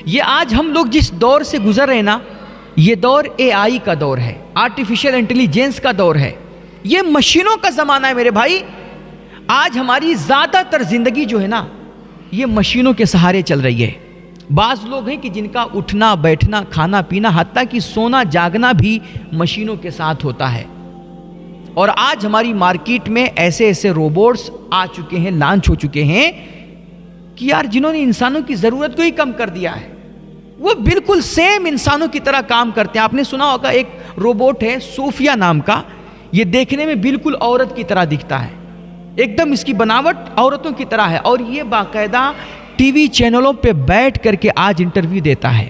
یہ آج ہم لوگ جس دور سے گزر رہے ہیں نا، یہ دور AI کا دور ہے، آرٹیفیشل انٹیلیجنس کا دور ہے، یہ مشینوں کا زمانہ ہے میرے بھائی۔ آج ہماری زیادہ تر زندگی جو ہے نا، یہ مشینوں کے سہارے چل رہی ہے۔ بعض لوگ ہیں کہ جن کا اٹھنا بیٹھنا کھانا پینا حتیٰ کہ سونا جاگنا بھی مشینوں کے ساتھ ہوتا ہے۔ اور آج ہماری مارکیٹ میں ایسے ایسے روبوٹس آ چکے ہیں، لانچ ہو چکے ہیں کہ یار جنہوں نے انسانوں کی ضرورت کو ہی کم کر دیا ہے، وہ بالکل سیم انسانوں کی طرح کام کرتے ہیں۔ آپ نے سنا ہوگا ایک روبوٹ ہے صوفیہ نام کا، یہ دیکھنے میں بالکل عورت کی طرح دکھتا ہے، ایک دم اس کی بناوٹ عورتوں کی طرح ہے، اور یہ باقاعدہ ٹی وی چینلوں پہ بیٹھ کر کے آج انٹرویو دیتا ہے۔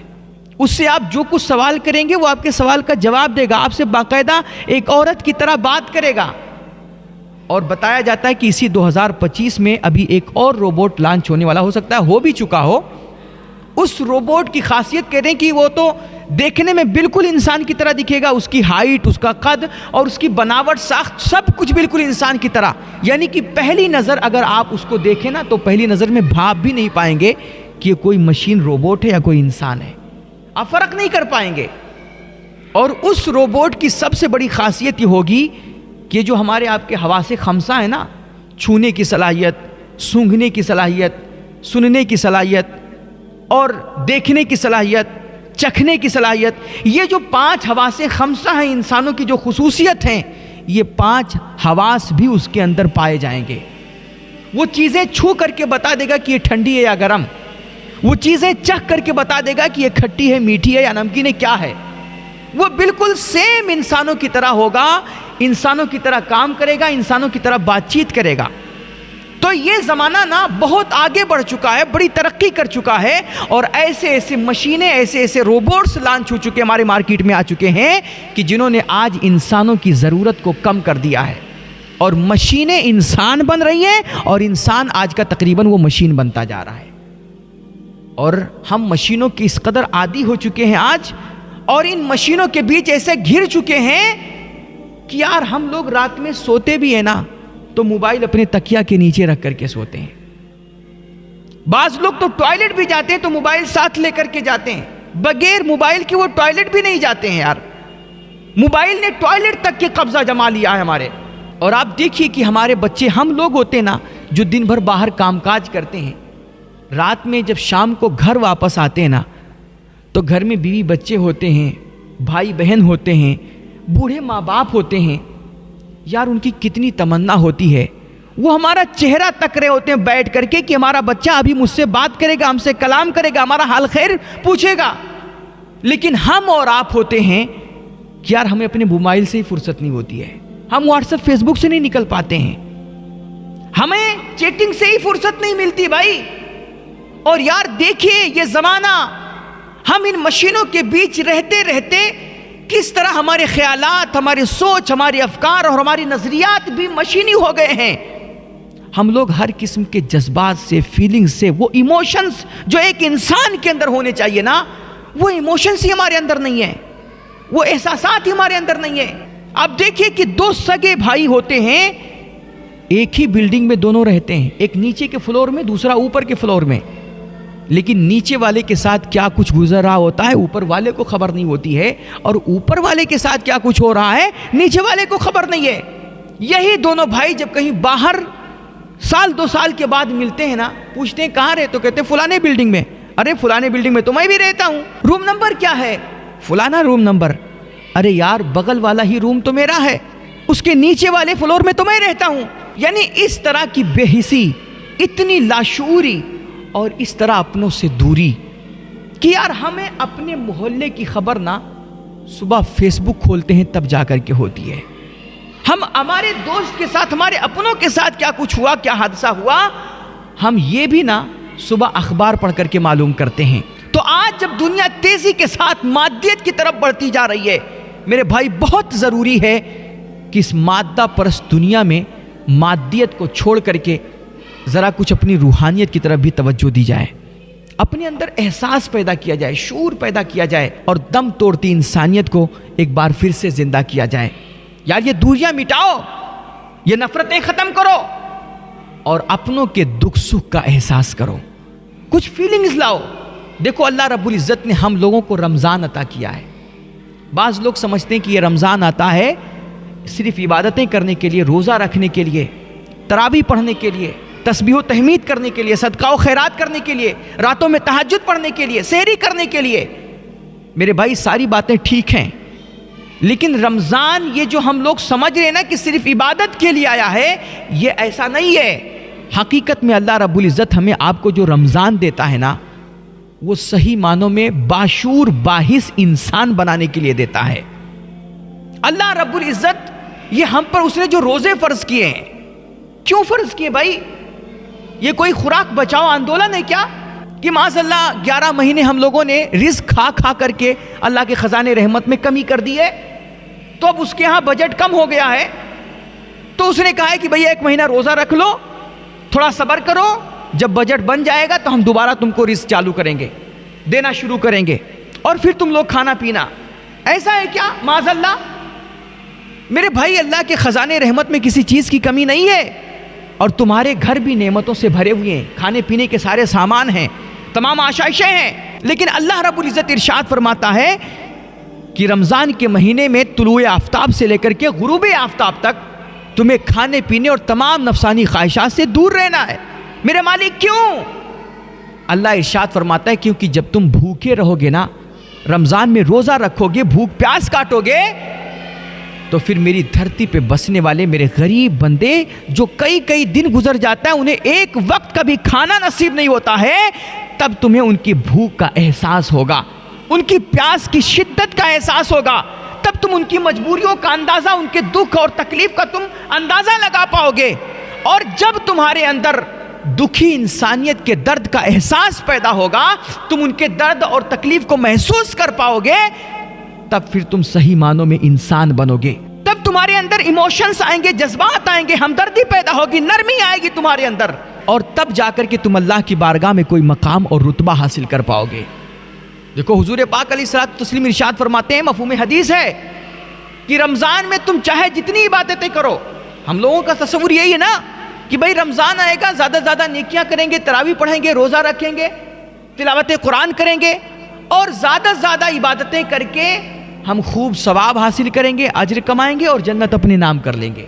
اس سے آپ جو کچھ سوال کریں گے وہ آپ کے سوال کا جواب دے گا، آپ سے باقاعدہ ایک عورت کی طرح بات کرے گا۔ اور بتایا جاتا ہے کہ اسی 2025 میں ابھی ایک اور روبوٹ لانچ ہونے والا، ہو سکتا ہے ہو بھی چکا ہو۔ اس روبوٹ کی خاصیت کہہ رہے ہیں کہ وہ تو دیکھنے میں بالکل انسان کی طرح دکھے گا، اس کی ہائٹ، اس کا قد اور اس کی بناوٹ ساخت سب کچھ بالکل انسان کی طرح، یعنی کہ پہلی نظر اگر آپ اس کو دیکھیں نا تو پہلی نظر میں بھاپ بھی نہیں پائیں گے کہ یہ کوئی مشین روبوٹ ہے یا کوئی انسان ہے، آپ فرق نہیں کر پائیں گے۔ اور اس روبوٹ کی سب سے بڑی خاصیت یہ ہوگی کہ جو ہمارے آپ کے حواس خمسہ ہیں نا، چھونے کی صلاحیت، سونگھنے کی صلاحیت، سننے کی صلاحیت اور دیکھنے کی صلاحیت، چکھنے کی صلاحیت، یہ جو 5 حواس خمسہ ہیں انسانوں کی جو خصوصیت ہیں، یہ 5 حواس بھی اس کے اندر پائے جائیں گے۔ وہ چیزیں چھو کر کے بتا دے گا کہ یہ ٹھنڈی ہے یا گرم، وہ چیزیں چکھ کر کے بتا دے گا کہ یہ کھٹی ہے میٹھی ہے یا نمکین ہے، کیا ہے۔ وہ بالکل سیم انسانوں کی طرح ہوگا، انسانوں کی طرح کام کرے گا، انسانوں کی طرح بات چیت کرے گا۔ تو یہ زمانہ نا بہت آگے بڑھ چکا ہے، بڑی ترقی کر چکا ہے، اور ایسے ایسے مشینیں، ایسے ایسے روبوٹس لانچ ہو چکے، ہمارے مارکیٹ میں آ چکے ہیں کہ جنہوں نے آج انسانوں کی ضرورت کو کم کر دیا ہے، اور مشینیں انسان بن رہی ہیں اور انسان آج کا تقریباً وہ مشین بنتا جا رہا ہے۔ اور ہم مشینوں کی اس قدر عادی ہو چکے ہیں آج، اور ان مشینوں کے بیچ ایسے گھر چکے ہیں کہ یار ہم لوگ رات میں سوتے بھی ہیں نا تو موبائل اپنے تکیہ کے نیچے رکھ کر کے سوتے ہیں۔ بعض لوگ تو ٹوائلٹ بھی جاتے ہیں تو موبائل ساتھ لے کر کے جاتے ہیں، بغیر موبائل کے وہ ٹوائلٹ بھی نہیں جاتے ہیں۔ یار موبائل نے ٹوائلٹ تک کے قبضہ جما لیا ہے ہمارے۔ اور آپ دیکھیے کہ ہمارے بچے، ہم لوگ ہوتے ہیں نا جو دن بھر باہر کام کاج کرتے ہیں، رات میں جب شام کو گھر واپس آتے ہیں نا تو گھر میں بیوی بچے ہوتے ہیں، بھائی بہن ہوتے ہیں، بوڑھے ماں باپ ہوتے ہیں، یار ان کی کتنی تمنا ہوتی ہے، وہ ہمارا چہرہ تک رہے ہوتے ہیں بیٹھ کر کے کہ ہمارا بچہ ابھی مجھ سے بات کرے گا، ہم سے کلام کرے گا، ہمارا حال خیر پوچھے گا۔ لیکن ہم اور آپ ہوتے ہیں کہ یار ہمیں اپنے موبائل سے ہی فرصت نہیں ہوتی ہے، ہم واٹس ایپ فیس بک سے نہیں نکل پاتے ہیں، ہمیں چیٹنگ سے ہی فرصت نہیں ملتی بھائی۔ اور یار دیکھیے یہ زمانہ، ہم ان مشینوں کے بیچ رہتے رہتے کس طرح ہمارے خیالات، ہماری سوچ، ہمارے افکار اور ہماری نظریات بھی مشینی ہو گئے ہیں۔ ہم لوگ ہر قسم کے جذبات سے، فیلنگز سے، وہ ایموشنز جو ایک انسان کے اندر ہونے چاہیے نا، وہ ایموشنز ہی ہمارے اندر نہیں ہیں، وہ احساسات ہی ہمارے اندر نہیں ہیں۔ اب دیکھیے کہ 2 سگے بھائی ہوتے ہیں، ایک ہی بلڈنگ میں دونوں رہتے ہیں، ایک نیچے کے فلور میں، دوسرا اوپر کے فلور میں، لیکن نیچے والے کے ساتھ کیا کچھ گزر رہا ہوتا ہے اوپر والے کو خبر نہیں ہوتی ہے، اور اوپر والے کے ساتھ کیا کچھ ہو رہا ہے نیچے والے کو خبر نہیں ہے۔ یہی دونوں بھائی جب کہیں باہر 1-2 سال کے بعد ملتے ہیں نا، پوچھتے ہیں کہاں رہے، تو کہتے ہیں فلانے بلڈنگ میں۔ ارے فلانے بلڈنگ میں تو میں بھی رہتا ہوں، روم نمبر کیا ہے؟ فلانا روم نمبر۔ ارے یار بغل والا ہی روم تو میرا ہے، اس کے نیچے والے فلور میں تو میں رہتا ہوں۔ یعنی اس طرح کی بے حسی، اتنی لاشعوری اور اس طرح اپنوں سے دوری کہ یار ہمیں اپنے محلے کی خبر نہ صبح فیس بک کھولتے ہیں تب جا کر کے ہوتی ہے، ہم ہمارے دوست کے ساتھ، ہمارے اپنوں کے ساتھ کیا کچھ ہوا، کیا حادثہ ہوا، ہم یہ بھی نہ صبح اخبار پڑھ کر کے معلوم کرتے ہیں۔ تو آج جب دنیا تیزی کے ساتھ مادیت کی طرف بڑھتی جا رہی ہے میرے بھائی، بہت ضروری ہے کہ اس مادہ پرست دنیا میں مادیت کو چھوڑ کر کے ذرا کچھ اپنی روحانیت کی طرف بھی توجہ دی جائے، اپنے اندر احساس پیدا کیا جائے، شعور پیدا کیا جائے، اور دم توڑتی انسانیت کو ایک بار پھر سے زندہ کیا جائے۔ یار یہ دوریاں مٹاؤ، یہ نفرتیں ختم کرو، اور اپنوں کے دکھ سکھ کا احساس کرو، کچھ فیلنگز لاؤ۔ دیکھو اللہ رب العزت نے ہم لوگوں کو رمضان عطا کیا ہے. بعض لوگ سمجھتے ہیں کہ یہ رمضان آتا ہے صرف عبادتیں کرنے کے لیے، روزہ رکھنے کے لیے، تراویح پڑھنے کے لیے، تسبیح و تحمید کرنے کے لیے، صدقہ و خیرات کرنے کے لیے، راتوں میں تہجد پڑھنے کے لیے، سحری کرنے کے لیے. میرے بھائی ساری باتیں ٹھیک ہیں، لیکن رمضان یہ جو ہم لوگ سمجھ رہے ہیں نا کہ صرف عبادت کے لیے آیا ہے، یہ ایسا نہیں ہے. حقیقت میں اللہ رب العزت ہمیں آپ کو جو رمضان دیتا ہے نا، وہ صحیح معنوں میں باشعور باحث انسان بنانے کے لیے دیتا ہے. اللہ رب العزت یہ ہم پر اس نے جو روزے فرض کیے ہیں، کیوں فرض کیے بھائی؟ یہ کوئی خوراک بچاؤ آندولن ہے کیا کہ معاذ اللہ 11 مہینے ہم لوگوں نے رزق کھا کھا کر کے اللہ کے خزانے رحمت میں کمی کر دی ہے، تو اب اس کے ہاں بجٹ کم ہو گیا ہے، تو اس نے کہا ہے کہ بھئی 1 مہینہ روزہ رکھ لو، تھوڑا صبر کرو، جب بجٹ بن جائے گا تو ہم دوبارہ تم کو رزق چالو کریں گے، دینا شروع کریں گے، اور پھر تم لوگ کھانا پینا. ایسا ہے کیا معاذ اللہ؟ میرے بھائی اللہ کے خزانے رحمت میں کسی چیز کی کمی نہیں ہے، اور تمہارے گھر بھی نعمتوں سے بھرے ہوئے ہیں، کھانے پینے کے سارے سامان ہیں، تمام آشائشیں ہیں. لیکن اللہ رب العزت ارشاد فرماتا ہے کہ رمضان کے مہینے میں طلوع آفتاب سے لے کر کے غروب آفتاب تک تمہیں کھانے پینے اور تمام نفسانی خواہشات سے دور رہنا ہے. میرے مالک کیوں؟ اللہ ارشاد فرماتا ہے کیونکہ جب تم بھوکے رہو گے نا، رمضان میں روزہ رکھو گے، بھوک پیاس کاٹو گے، تو پھر میری دھرتی پہ بسنے والے میرے غریب بندے جو کئی دن گزر جاتا ہے انہیں ایک وقت کا بھی کھانا نصیب نہیں ہوتا ہے، تب تمہیں ان کی بھوک کا احساس ہوگا، ان کی پیاس کی شدت کا احساس ہوگا، تب تم ان کی مجبوریوں کا اندازہ، ان کے دکھ اور تکلیف کا تم اندازہ لگا پاؤ گے. اور جب تمہارے اندر دکھی انسانیت کے درد کا احساس پیدا ہوگا، تم ان کے درد اور تکلیف کو محسوس کر پاؤ گے، تب پھر تم صحیح معنوں میں انسان بنو گے. تب تمہارے اندر ایموشنز آئیں گے، جذبات آئیں گے، ہمدردی پیدا ہوگی، نرمی آئے گی تمہارے اندر، اور تب جا کر کے تم اللہ کی بارگاہ میں کوئی مقام اور رتبہ حاصل کر پاؤ گے. دیکھو حضور پاک علیہ الصلوۃ والتسلیم ارشاد فرماتے ہیں، مفہوم حدیث ہے کہ رمضان میں تم چاہے جتنی عبادتیں کرو. ہم لوگوں کا تصور یہی ہے نا کہ بھئی رمضان آئے گا، زیادہ سے زیادہ نیکیاں کریں گے، تراویح پڑھیں گے، روزہ رکھیں گے، تلاوت قرآن کریں گے، اور زیادہ سے زیادہ عبادتیں کر کے ہم خوب ثواب حاصل کریں گے، اجر کمائیں گے اور جنت اپنے نام کر لیں گے.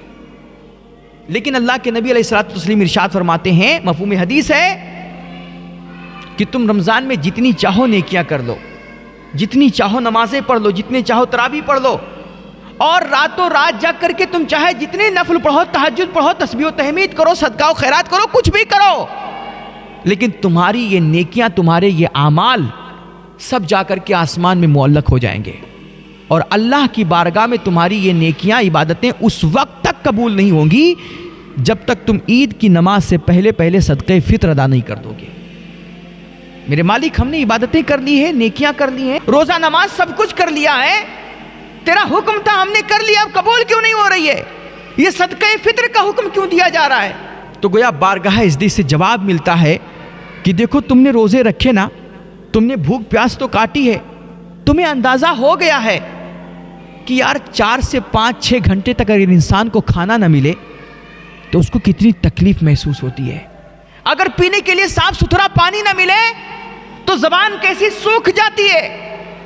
لیکن اللہ کے نبی علیہ الصلوۃ والتسلیم ارشاد فرماتے ہیں، مفہوم حدیث ہے کہ تم رمضان میں جتنی چاہو نیکیاں کر لو، جتنی چاہو نمازیں پڑھ لو، جتنے چاہو تراویح پڑھ لو، اور راتوں رات جگ کر کے تم چاہے جتنے نفل پڑھو، تہجد پڑھو، تسبیح و تحمید کرو، صدقہ و خیرات کرو، کچھ بھی کرو، لیکن تمہاری یہ نیکیاں، تمہارے یہ اعمال سب جا کر کے آسمان میں معلق ہو جائیں گے، اور اللہ کی بارگاہ میں تمہاری یہ نیکیاں، عبادتیں اس وقت تک قبول نہیں ہوں گی جب تک تم عید کی نماز سے پہلے صدقہ فطر ادا نہیں کر دو گے. میرے مالک ہم نے عبادتیں کر لی ہیں، نیکیاں کر لی ہیں، روزہ نماز سب کچھ کر لیا ہے، تیرا حکم تھا ہم نے کر لیا، اب قبول کیوں نہیں ہو رہی ہے؟ یہ صدقہ فطر کا حکم کیوں دیا جا رہا ہے؟ تو گویا بارگاہ عزت سے جواب ملتا ہے کہ دیکھو تم نے روزے رکھے نا، تم نے بھوک پیاس تو کاٹی ہے، تمہیں اندازہ ہو گیا ہے کہ یار 4 سے 5-6 گھنٹے تک اگر انسان کو کھانا نہ ملے تو اس کو کتنی تکلیف محسوس ہوتی ہے. اگر پینے کے لیے صاف ستھرا پانی نہ ملے تو زبان کیسی سوکھ جاتی ہے،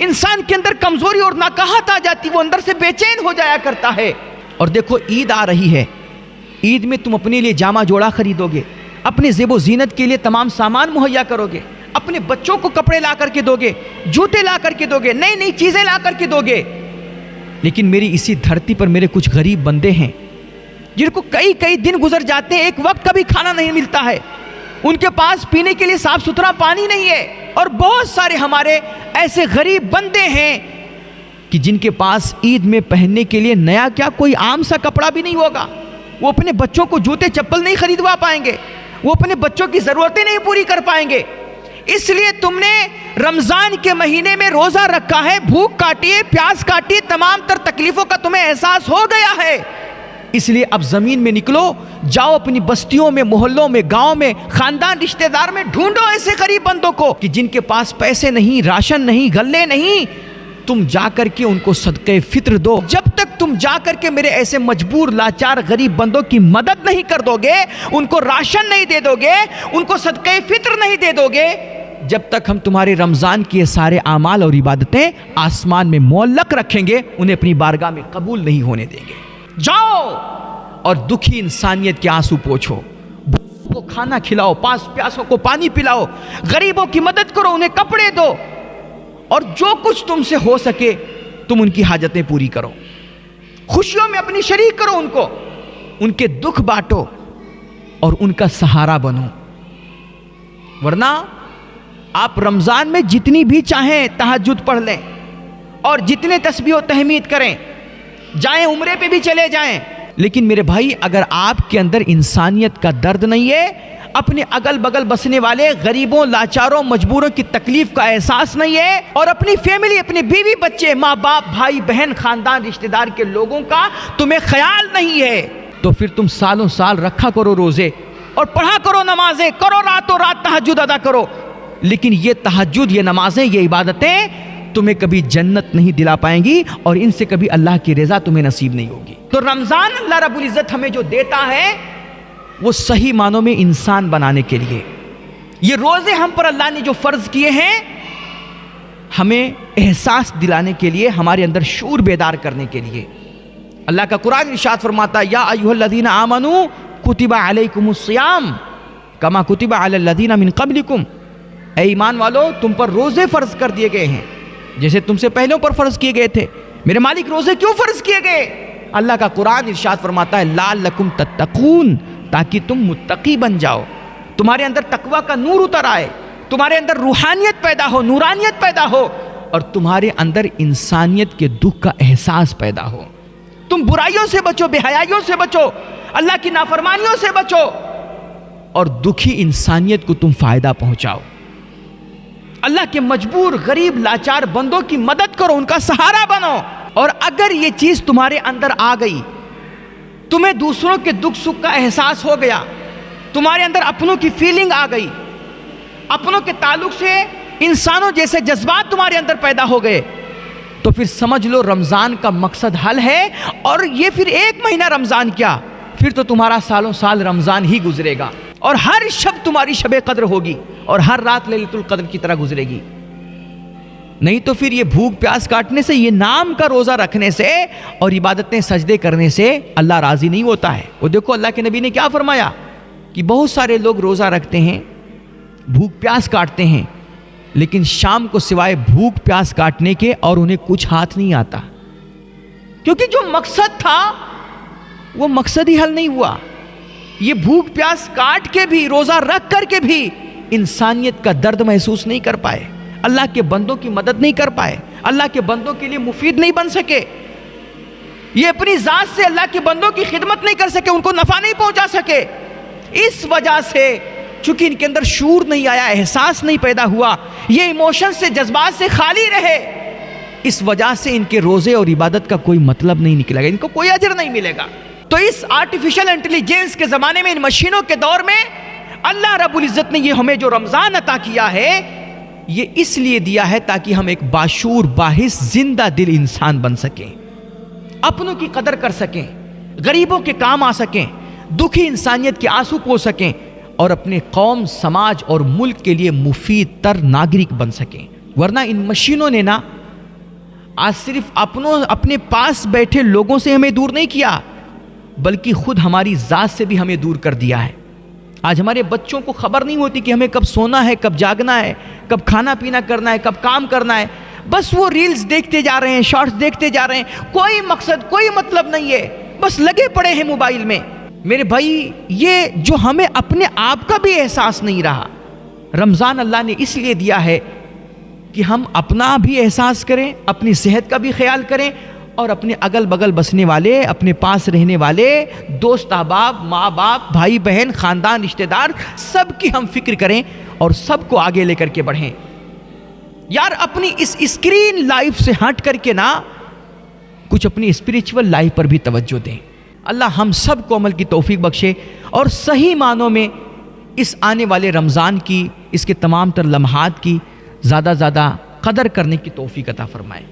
انسان کے اندر کمزوری اور ناقاہت آ جاتی، وہ اندر سے بے چین ہو جایا کرتا ہے. اور دیکھو عید آ رہی ہے، عید میں تم اپنے لیے جامع جوڑا خریدو گے، اپنے زیب و زینت کے لیے تمام سامان مہیا کرو گے، اپنے بچوں کو کپڑے لا کر کے دو گے، جوتے لا کر کے دو گے، نئی نئی چیزیں لا کر کے دو گے. لیکن میری اسی دھرتی پر میرے کچھ غریب بندے ہیں جن کو کئی دن گزر جاتے ہیں، ایک وقت کا بھی کھانا نہیں ملتا ہے، ان کے پاس پینے کے لیے صاف ستھرا پانی نہیں ہے. اور بہت سارے ہمارے ایسے غریب بندے ہیں کہ جن کے پاس عید میں پہننے کے لیے نیا کیا کوئی عام سا کپڑا بھی نہیں ہوگا، وہ اپنے بچوں کو جوتے چپل نہیں خریدوا پائیں گے، وہ اپنے بچوں کی ضرورتیں نہیں پوری کر پائیں گے. اس لیے تم نے رمضان کے مہینے میں روزہ رکھا ہے، بھوک کاٹی ہے، پیاس کاٹی ہے، تمام تر تکلیفوں کا تمہیں احساس ہو گیا ہے. اس لیے اب زمین میں نکلو، جاؤ اپنی بستیوں میں، محلوں میں، گاؤں میں، خاندان رشتہ دار میں ڈھونڈو ایسے غریب بندوں کو کہ جن کے پاس پیسے نہیں، راشن نہیں، غلے نہیں، تم جا کر کے ان کو صدقہ فطر دو. جب تک تم جا کر کے میرے ایسے مجبور لاچار غریب بندوں کی مدد نہیں کر دو گے، ان کو راشن نہیں دے دو گے، ان کو صدقہ فطر نہیں دے دو گے، جب تک ہم تمہارے رمضان کے سارے اعمال اور عبادتیں آسمان میں معلق رکھیں گے انہیں اپنی بارگاہ میں قبول نہیں ہونے دیں گے۔ جاؤ اور دکھی انسانیت کے آنسو پوچھو، بھوکوں کو کھانا کھلاؤ، پیاسوں کو پانی پلاؤ، غریبوں کی مدد کرو، انہیں کپڑے دو، اور جو کچھ تم سے ہو سکے تم ان کی حاجتیں پوری کرو، خوشیوں میں اپنی شریک کرو، ان کو ان کے دکھ بانٹو اور ان کا سہارا بنو۔ ورنہ آپ رمضان میں جتنی بھی چاہیں تہجد پڑھ لیں اور جتنے تسبیح و تحمید کریں، جائیں عمرے پہ بھی چلے جائیں، لیکن میرے بھائی اگر آپ کے اندر انسانیت کا درد نہیں ہے، اپنے اگل بگل بسنے والے غریبوں، لاچاروں، مجبوروں کی تکلیف کا احساس نہیں ہے، اور اپنی فیملی، اپنی بیوی بچے، ماں باپ، بھائی بہن، خاندان، رشتہ دار کے لوگوں کا تمہیں خیال نہیں ہے، تو پھر تم سالوں سال رکھا کرو روزے اور پڑھا کرو نمازیں، کرو راتوں رات تہجد ادا کرو، لیکن یہ تہجد، یہ نمازیں، یہ عبادتیں تمہیں کبھی جنت نہیں دلا پائیں گی اور ان سے کبھی اللہ کی رضا تمہیں نصیب نہیں ہوگی۔ تو رمضان اللہ رب العزت ہمیں جو دیتا ہے وہ صحیح معنوں میں انسان بنانے کے لیے، یہ روزے ہم پر اللہ نے جو فرض کیے ہیں ہمیں احساس دلانے کے لیے، ہمارے اندر شعور بیدار کرنے کے لیے۔ اللہ کا قرآن ارشاد فرماتا ہے یا ایھا الذین آمنوا کتب علیکم الصیام کما کتب علی الذین من قبلکم، اے ایمان والو تم پر روزے فرض کر دیے گئے ہیں جیسے تم سے پہلوں پر فرض کیے گئے تھے۔ میرے مالک روزے کیوں فرض کیے گئے؟ اللہ کا قرآن ارشاد فرماتا ہے لعلکم تتقون، تاکہ تم متقی بن جاؤ، تمہارے اندر تقوی کا نور اتر آئے، تمہارے اندر روحانیت پیدا ہو، نورانیت پیدا ہو، اور تمہارے اندر انسانیت کے دکھ کا احساس پیدا ہو، تم برائیوں سے بچو، بے حیائیوں سے بچو، اللہ کی نافرمانیوں سے بچو، اور دکھی انسانیت کو تم فائدہ پہنچاؤ، اللہ کے مجبور غریب لاچار بندوں کی مدد کرو، ان کا سہارا بنو۔ اور اگر یہ چیز تمہارے اندر آ گئی، تمہیں دوسروں کے دکھ سکھ کا احساس ہو گیا، تمہارے اندر اپنوں کی فیلنگ آ گئی، اپنوں کے تعلق سے انسانوں جیسے جذبات تمہارے اندر پیدا ہو گئے، تو پھر سمجھ لو رمضان کا مقصد حل ہے، اور یہ پھر ایک مہینہ رمضان کیا، پھر تو تمہارا سالوں سال رمضان ہی گزرے گا، اور ہر شب تمہاری شب قدر ہوگی، اور ہر رات لیلۃ القدر کی طرح گزرے گی۔ نہیں تو پھر یہ بھوک پیاس کاٹنے سے، یہ نام کا روزہ رکھنے سے اور عبادتیں سجدے کرنے سے اللہ راضی نہیں ہوتا ہے۔ وہ دیکھو اللہ کے نبی نے کیا فرمایا کہ بہت سارے لوگ روزہ رکھتے ہیں، بھوک پیاس کاٹتے ہیں، لیکن شام کو سوائے بھوک پیاس کاٹنے کے اور انہیں کچھ ہاتھ نہیں آتا، کیونکہ جو مقصد تھا وہ مقصد ہی حل نہیں ہوا۔ یہ بھوک پیاس کاٹ کے بھی، روزہ رکھ کر کے بھی انسانیت کا درد محسوس نہیں کر پائے، اللہ کے بندوں کی مدد نہیں کر پائے، اللہ کے بندوں کے لیے مفید نہیں بن سکے، یہ اپنی ذات سے اللہ کے بندوں کی خدمت نہیں کر سکے، ان کو نفع نہیں پہنچا سکے۔ اس وجہ سے چونکہ ان کے اندر شعور نہیں آیا، احساس نہیں پیدا ہوا، یہ ایموشن سے، جذبات سے خالی رہے، اس وجہ سے ان کے روزے اور عبادت کا کوئی مطلب نہیں نکلے گا، ان کو کوئی اجر نہیں ملے گا۔ تو اس آرٹیفیشل انٹیلیجنس کے زمانے میں، ان مشینوں کے دور میں، اللہ رب العزت نے یہ ہمیں جو رمضان عطا کیا ہے، یہ اس لیے دیا ہے تاکہ ہم ایک باشعور، باحث، زندہ دل انسان بن سکیں، اپنوں کی قدر کر سکیں، غریبوں کے کام آ سکیں، دکھی انسانیت کے آنسو پو سکیں، اور اپنے قوم، سماج اور ملک کے لیے مفید تر ناگرک بن سکیں۔ ورنہ ان مشینوں نے نا آج صرف اپنے پاس بیٹھے لوگوں سے ہمیں دور نہیں کیا، بلکہ خود ہماری ذات سے بھی ہمیں دور کر دیا ہے۔ آج ہمارے بچوں کو خبر نہیں ہوتی کہ ہمیں کب سونا ہے، کب جاگنا ہے، کب کھانا پینا کرنا ہے، کب کام کرنا ہے، بس وہ ریلز دیکھتے جا رہے ہیں، شارٹس دیکھتے جا رہے ہیں، کوئی مقصد، کوئی مطلب نہیں ہے، بس لگے پڑے ہیں موبائل میں۔ میرے بھائی یہ جو ہمیں اپنے آپ کا بھی احساس نہیں رہا، رمضان اللہ نے اس لیے دیا ہے کہ ہم اپنا بھی احساس کریں، اپنی صحت کا بھی خیال کریں، اور اپنے اگل بگل بسنے والے، اپنے پاس رہنے والے دوست احباب، ماں باپ، بھائی بہن، خاندان، رشتہ دار، سب کی ہم فکر کریں اور سب کو آگے لے کر کے بڑھیں۔ یار اپنی اس اسکرین لائف سے ہٹ کر کے نا کچھ اپنی اسپریچول لائف پر بھی توجہ دیں۔ اللہ ہم سب کو عمل کی توفیق بخشے اور صحیح معنوں میں اس آنے والے رمضان کی، اس کے تمام تر لمحات کی زیادہ قدر کرنے کی توفیق عطا فرمائے۔